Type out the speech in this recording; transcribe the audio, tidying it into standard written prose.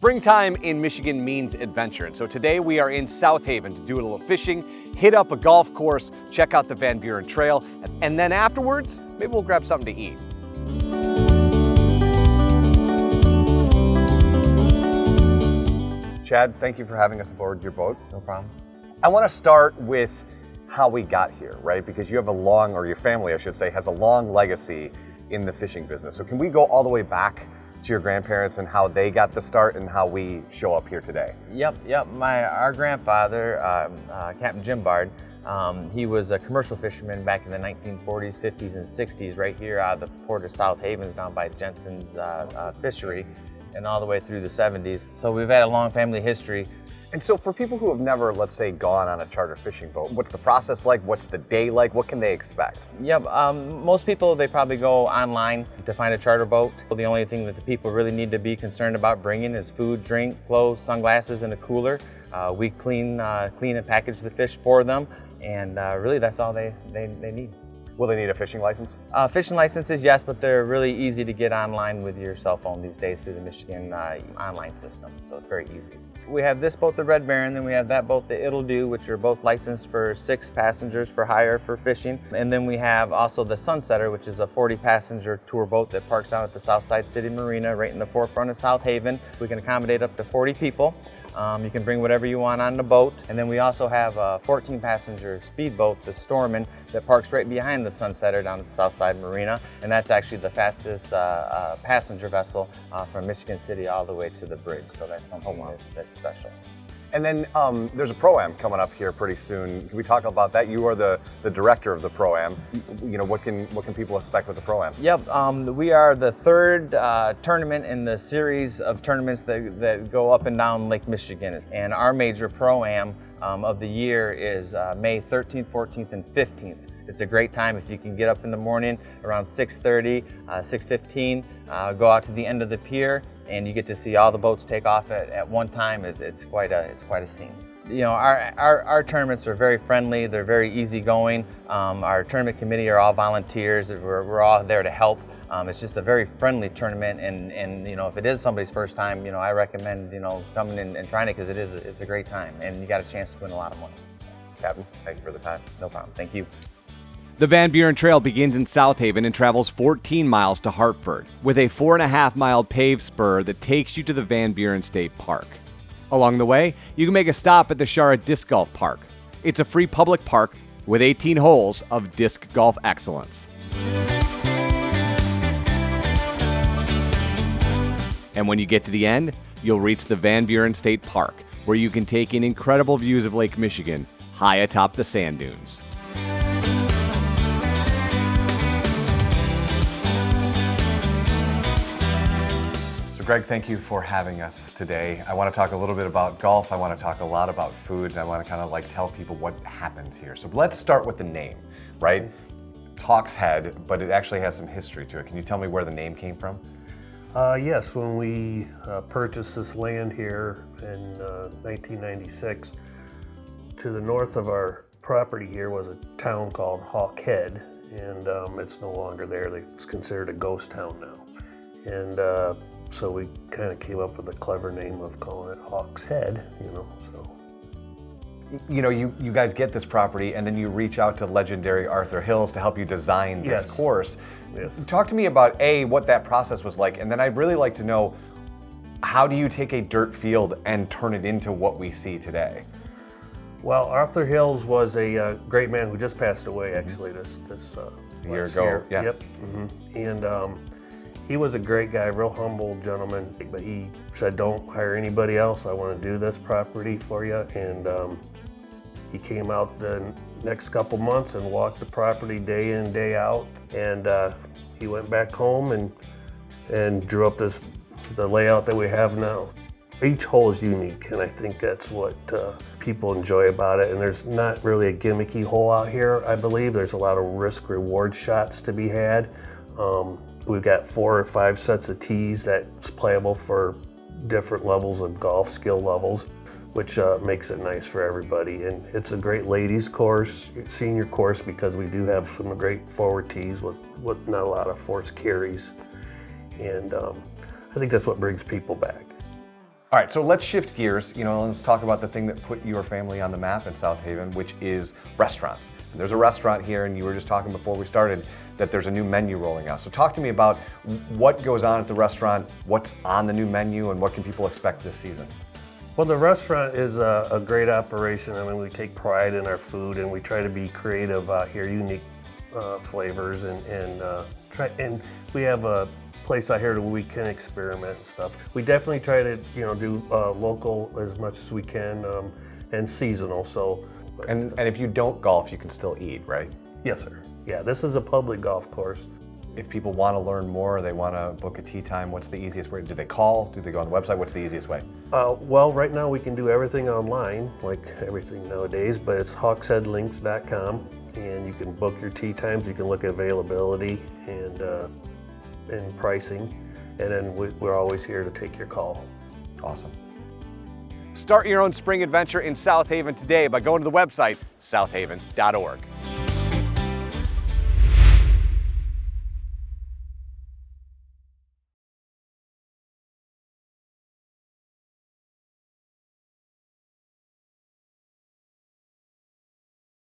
Springtime in Michigan means adventure, and so today we are in South Haven to do a little fishing, hit up a golf course, check out the Van Buren Trail, and then afterwards, maybe we'll grab something to eat. Chad, thank you for having us aboard your boat. No problem. I want to start with how we got here, right? Because you have a long, or your family, I should say, has a long legacy in the fishing business. So can we go all the way back to your grandparents and how they got the start and how we show up here today? Yep. Our grandfather, Captain Jim Bard, he was a commercial fisherman back in the 1940s, 50s, and 60s, right here out of the port of South Havens down by Jensen's fishery, and all the way through the 70s. So we've had a long family history. And so for people who have never, let's say, gone on a charter fishing boat, what's the process like? What's the day like? What can they expect? Yep, most people, they probably go online to find a charter boat. The only thing that the people really need to be concerned about bringing is food, drink, clothes, sunglasses, and a cooler. We clean and package the fish for them, and really that's all they need. Will they need a fishing license? Fishing licenses, yes, but they're really easy to get online with your cell phone these days through the Michigan online system, so it's very easy. We have this boat, the Red Baron, then we have that boat, the It'll Do, which are both licensed for 6 passengers for hire for fishing. And then we have also the Sunsetter, which is a 40-passenger tour boat that parks out at the Southside City Marina right in the forefront of South Haven. We can accommodate up to 40 people. You can bring whatever you want on the boat. And then we also have a 14-passenger speedboat, the Stormin, that parks right behind the Sunsetter down at the Southside Marina. And that's actually the fastest passenger vessel from Michigan City all the way to the bridge. So that's something that's special. And then there's a Pro-Am coming up here pretty soon. Can we talk about that? You are the director of the Pro-Am. You know, what can people expect with the Pro-Am? Yep, we are the 3rd tournament in the series of tournaments that go up and down Lake Michigan. And our major Pro-Am of the year is May 13th, 14th, and 15th. It's a great time if you can get up in the morning around 6:30, 6:15, go out to the end of the pier, and you get to see all the boats take off at one time. It's quite a scene. You know, our tournaments are very friendly. They're very easygoing. Our tournament committee are all volunteers. We're all there to help. It's just a very friendly tournament, and you know, if it is somebody's first time, you know, I recommend, you know, coming in and trying it, because it's a great time, and you got a chance to win a lot of money. Captain, thank you for the time. No problem. Thank you. The Van Buren Trail begins in South Haven and travels 14 miles to Hartford, with a 4.5-mile paved spur that takes you to the Van Buren State Park. Along the way, you can make a stop at the SHARA Disc Golf Park. It's a free public park with 18 holes of disc golf excellence. And when you get to the end, you'll reach the Van Buren State Park, where you can take in incredible views of Lake Michigan high atop the sand dunes. Greg, thank you for having us today. I want to talk a little bit about golf. I want to talk a lot about food. And I want to kind of like tell people what happens here. So let's start with the name, right? It's HawksHead, but it actually has some history to it. Can you tell me where the name came from? Yes, when we purchased this land here in 1996, to the north of our property here was a town called HawksHead, and it's no longer there. It's considered a ghost town now. And so we kind of came up with a clever name of calling it HawksHead, you know, so. You know, you guys get this property and then you reach out to legendary Arthur Hills to help you design this course. Yes. Talk to me about what that process was like, and then I'd really like to know, how do you take a dirt field and turn it into what we see today? Well, Arthur Hills was a great man who just passed away, actually, this year ago. Yeah. Yep. Mm-hmm. And he was a great guy, real humble gentleman, but he said, don't hire anybody else. I want to do this property for you. And he came out the next couple months and walked the property day in, day out. And he went back home and drew up the layout that we have now. Each hole is unique, and I think that's what people enjoy about it. And there's not really a gimmicky hole out here, I believe. There's a lot of risk-reward shots to be had. We've got 4 or 5 sets of tees that's playable for different levels of golf skill levels, which makes it nice for everybody. And it's a great ladies course, senior course, because we do have some great forward tees with not a lot of forced carries. And I think that's what brings people back. All right, so let's shift gears. Let's talk about the thing that put your family on the map in South Haven, which is restaurants. There's a restaurant here, and you were just talking before we started that there's a new menu rolling out. So talk to me about what goes on at the restaurant, what's on the new menu, and what can people expect this season? Well, the restaurant is a great operation. I mean, we take pride in our food, and we try to be creative out here, unique flavors, and we have a place out here where we can experiment and stuff. We definitely try to do local as much as we can and seasonal. So, and if you don't golf, you can still eat, right? Yes, sir. Yeah, this is a public golf course. If people want to learn more, or they want to book a tee time, what's the easiest way? Do they call? Do they go on the website? What's the easiest way? Well, right now we can do everything online, like everything nowadays, but it's HawksHeadLinks.com, and you can book your tee times. You can look at availability and pricing, and then we're always here to take your call. Awesome. Start your own spring adventure in South Haven today by going to the website, southhaven.org.